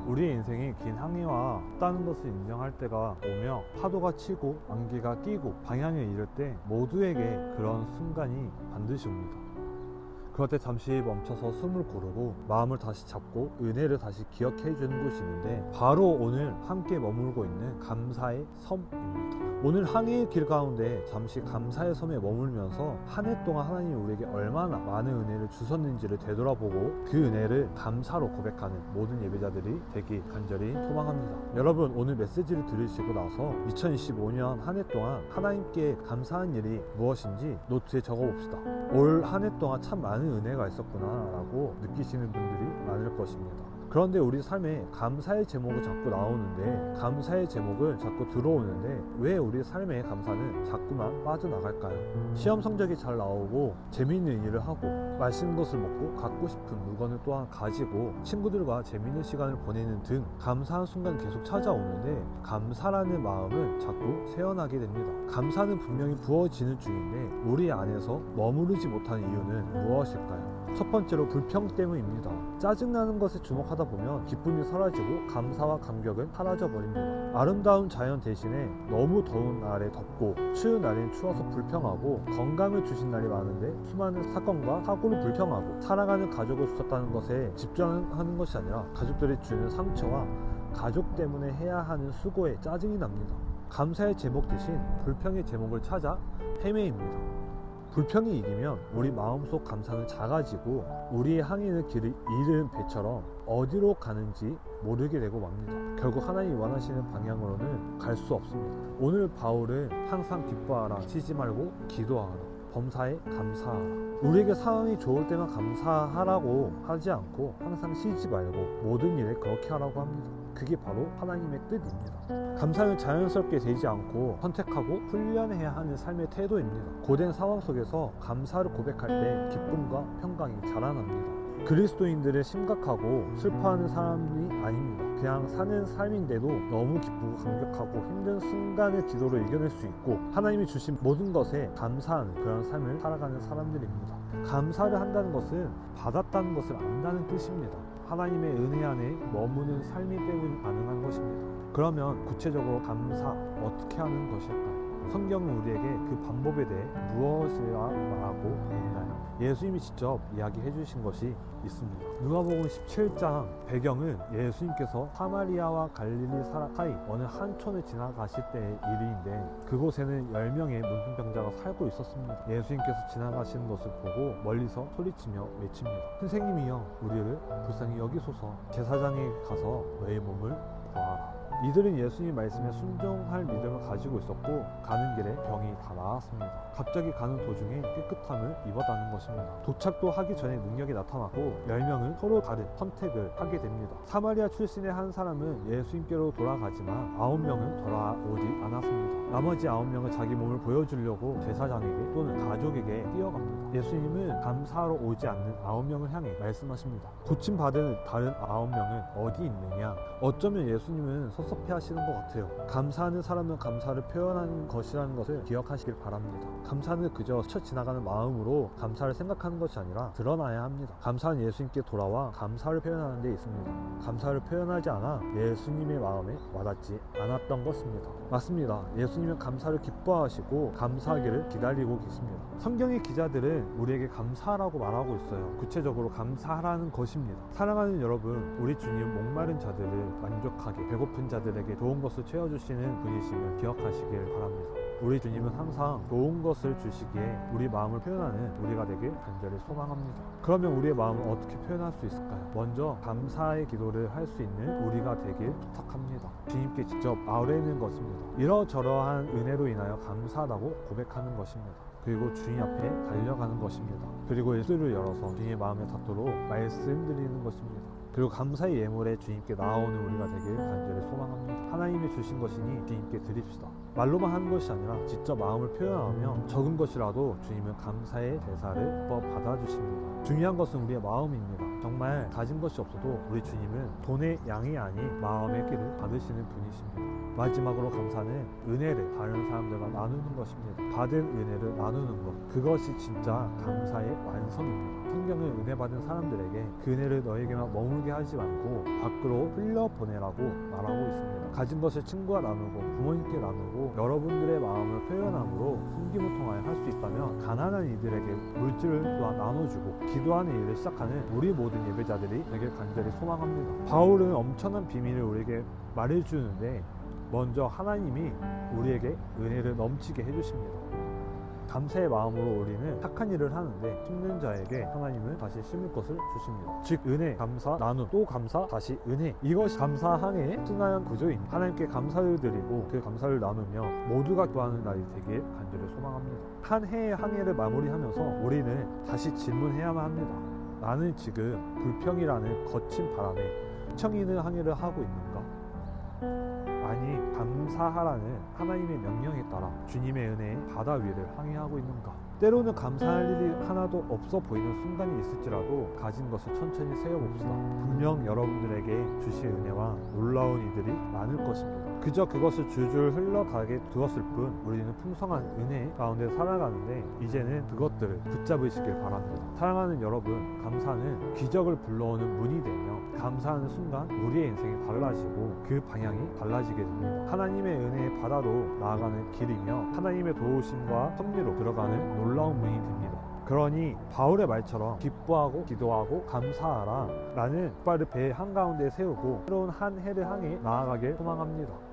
우리의 인생이 긴 항해와 없다는 것을 인정할 때가 오며 파도가 치고 안개가 끼고 방향을 잃을 때 모두에게 그런 순간이 반드시 옵니다. 그럴 때 잠시 멈춰서 숨을 고르고 마음을 다시 잡고 은혜를 다시 기억해 주는 곳이 있는데 바로 오늘 함께 머물고 있는 감사의 섬입니다. 오늘 항해의 길 가운데 잠시 감사의 섬에 머물면서 한 해 동안 하나님이 우리에게 얼마나 많은 은혜를 주셨는지를 되돌아보고 그 은혜를 감사로 고백하는 모든 예배자들이 되기 간절히 소망합니다. 여러분, 오늘 메시지를 들으시고 나서 2025년 한 해 동안 하나님께 감사한 일이 무엇인지 노트에 적어봅시다. 올 한 해 동안 참 많은 은혜가 있었구나 라고 느끼시는 분들이 많을 것입니다. 그런데 우리 삶에 감사의 제목이 자꾸 나오는데, 감사의 제목은 자꾸 들어오는데 왜 우리 삶의 감사는 자꾸만 빠져나갈까요? 시험 성적이 잘 나오고 재미있는 일을 하고 맛있는 것을 먹고 갖고 싶은 물건을 또한 가지고 친구들과 재미있는 시간을 보내는 등 감사한 순간 계속 찾아오는데 감사라는 마음은 자꾸 새어나게 됩니다. 감사는 분명히 부어지는 중인데 우리 안에서 머무르지 못하는 이유는 무엇일까요? 첫 번째로 불평 때문입니다. 짜증나는 것에 주목하다 보면 기쁨이 사라지고 감사와 감격은 사라져 버립니다. 아름다운 자연 대신에 너무 더운 날에 덥고 추운 날엔 추워서 불평하고, 건강을 주신 날이 많은데 수많은 사건과 사고로 불평하고, 사랑하는 가족을 수쳤다는 것에 집중하는 것이 아니라 가족들이 주는 상처와 가족 때문에 해야 하는 수고에 짜증이 납니다. 감사의 제목 대신 불평의 제목을 찾아 헤매입니다. 불평이 이기면 우리 마음속 감사는 작아지고 우리의 항해는 길을 잃은 배처럼 어디로 가는지 모르게 되고 맙니다. 결국 하나님이 원하시는 방향으로는 갈 수 없습니다. 오늘 바울은 항상 기뻐하라, 쉬지 말고 기도하라, 범사에 감사하라. 우리에게 상황이 좋을 때만 감사하라고 하지 않고 항상 쉬지 말고 모든 일에 그렇게 하라고 합니다. 그게 바로 하나님의 뜻입니다. 감사는 자연스럽게 되지 않고 선택하고 훈련해야 하는 삶의 태도입니다. 고된 상황 속에서 감사를 고백할 때 기쁨과 평강이 자라납니다. 그리스도인들은 심각하고 슬퍼하는 사람이 아닙니다. 그냥 사는 삶인데도 너무 기쁘고 감격하고 힘든 순간의 기도로 이겨낼 수 있고 하나님이 주신 모든 것에 감사하는 그런 삶을 살아가는 사람들입니다. 감사를 한다는 것은 받았다는 것을 안다는 뜻입니다. 하나님의 은혜 안에 머무는 삶이 때문에 가능한 것입니다. 그러면 구체적으로 감사 어떻게 하는 것일까요? 성경은 우리에게 그 방법에 대해 무엇이라 말하고 있나요? 예수님이 직접 이야기해 주신 것이 있습니다. 누가복음 17장 배경은 예수님께서 사마리아와 갈릴리 사이 어느 한촌을 지나가실 때의 일인데 그곳에는 10명의 문둥병자가 살고 있었습니다. 예수님께서 지나가시는 것을 보고 멀리서 소리치며 외칩니다. 선생님이여, 우리를 불쌍히 여기소서. 제사장에게 가서 너의 몸을 구하라. 이들은 예수님 말씀에 순종할 믿음을 가지고 있었고 가는 길에 병이 다 나았습니다. 갑자기 가는 도중에 깨끗함을 입었다는 것입니다. 도착도 하기 전에 능력이 나타났고 10명은 서로 다른 선택을 하게 됩니다. 사마리아 출신의 한 사람은 예수님께로 돌아가지만 9명은 돌아오지 않았습니다. 나머지 9명은 자기 몸을 보여주려고 제사장에게 또는 가족에게 뛰어갑니다. 예수님은 감사하러 오지 않는 9명을 향해 말씀하십니다. 고침받은 다른 9명은 어디 있느냐? 어쩌면 예수님은 섭섭해 하시는 것 같아요. 감사하는 사람은 감사를 표현하는 것이라는 것을 기억하시길 바랍니다. 감사는 그저 스쳐 지나가는 마음으로 감사를 생각하는 것이 아니라 드러나야 합니다. 감사는 예수님께 돌아와 감사를 표현하는 데 있습니다. 감사를 표현하지 않아 예수님의 마음에 와닿지 않았던 것입니다. 맞습니다. 예수님은 감사를 기뻐하시고 감사하기를 기다리고 계십니다. 성경의 기자들은 우리에게 감사하라고 말하고 있어요. 구체적으로 감사하라는 것입니다. 사랑하는 여러분, 우리 주님은 목마른 자들을 만족하게, 배고픈 자들에게 좋은 것을 채워주시는 분이심을 기억하시길 바랍니다. 우리 주님은 항상 좋은 것을 주시기에 우리 마음을 표현하는 우리가 되길 간절히 소망합니다. 그러면 우리의 마음을 어떻게 표현할 수 있을까요? 먼저 감사의 기도를 할 수 있는 우리가 되길 부탁합니다. 주님께 직접 아뢰는 것입니다. 이러저러한 은혜로 인하여 감사하다고 고백하는 것입니다. 그리고 주님 앞에 달려가는 것입니다. 그리고 예수를 열어서 주님의 마음에 닿도록 말씀드리는 것입니다. 그리고 감사의 예물에 주님께 나아오는 우리가 되길 간절히 소망합니다. 하나님이 주신 것이니 주님께 드립시다. 말로만 하는 것이 아니라 직접 마음을 표현하며 적은 것이라도 주님은 감사의 대사를 받아주십니다. 중요한 것은 우리의 마음입니다. 정말 가진 것이 없어도 우리 주님은 돈의 양이 아닌 마음의 길을 받으시는 분이십니다. 마지막으로 감사는 은혜를 다른 사람들과 나누는 것입니다. 받은 은혜를 나누는 것, 그것이 진짜 감사의 완성입니다. 성경은 은혜 받은 사람들에게 그 은혜를 너에게만 머물게 하지 말고 밖으로 흘려보내라고 말하고 있습니다. 가진 것을 친구와 나누고 부모님께 나누고 여러분들의 마음을 표현함으로 숨기무통하여 할 수 있다면 가난한 이들에게 물질을 또한 나눠주고 기도하는 일을 시작하는 우리 모든 예배자들이 되길 간절히 소망합니다. 바울은 엄청난 비밀을 우리에게 말해주는데 먼저 하나님이 우리에게 은혜를 넘치게 해주십니다. 감사의 마음으로 우리는 착한 일을 하는데 심는 자에게 하나님은 다시 심을 것을 주십니다. 즉 은혜, 감사, 나눔, 또 감사, 다시 은혜, 이것이 감사항의 순환한 구조입니다. 하나님께 감사를 드리고 그 감사를 나누며 모두가 기도하는 날이 되길 간절히 소망합니다. 한 해의 항해를 마무리하면서 우리는 다시 질문해야만 합니다. 나는 지금 불평이라는 거친 바람에 휘청이는 항해를 하고 있는가? 아니 감사하라는 하나님의 명령에 따라 주님의 은혜의 바다 위를 항해하고 있는가? 때로는 감사할 일이 하나도 없어 보이는 순간이 있을지라도 가진 것을 천천히 세어봅시다. 분명 여러분들에게 주실 은혜와 놀라운 이들이 많을 것입니다. 그저 그것을 줄줄 흘러가게 두었을 뿐 우리는 풍성한 은혜 가운데 살아가는데 이제는 그것들을 붙잡으시길 바랍니다. 사랑하는 여러분, 감사는 기적을 불러오는 문이 되며 감사하는 순간 우리의 인생이 달라지고 그 방향이 달라지게 됩니다. 하나님의 은혜의 바다로 나아가는 길이며 하나님의 도우심과 섭리로 들어가는 놀라운 문이 됩니다. 그러니 바울의 말처럼 기뻐하고 기도하고 감사하라 라는 깃발을 배 한가운데 세우고 새로운 한 해를 향해 나아가길 소망합니다.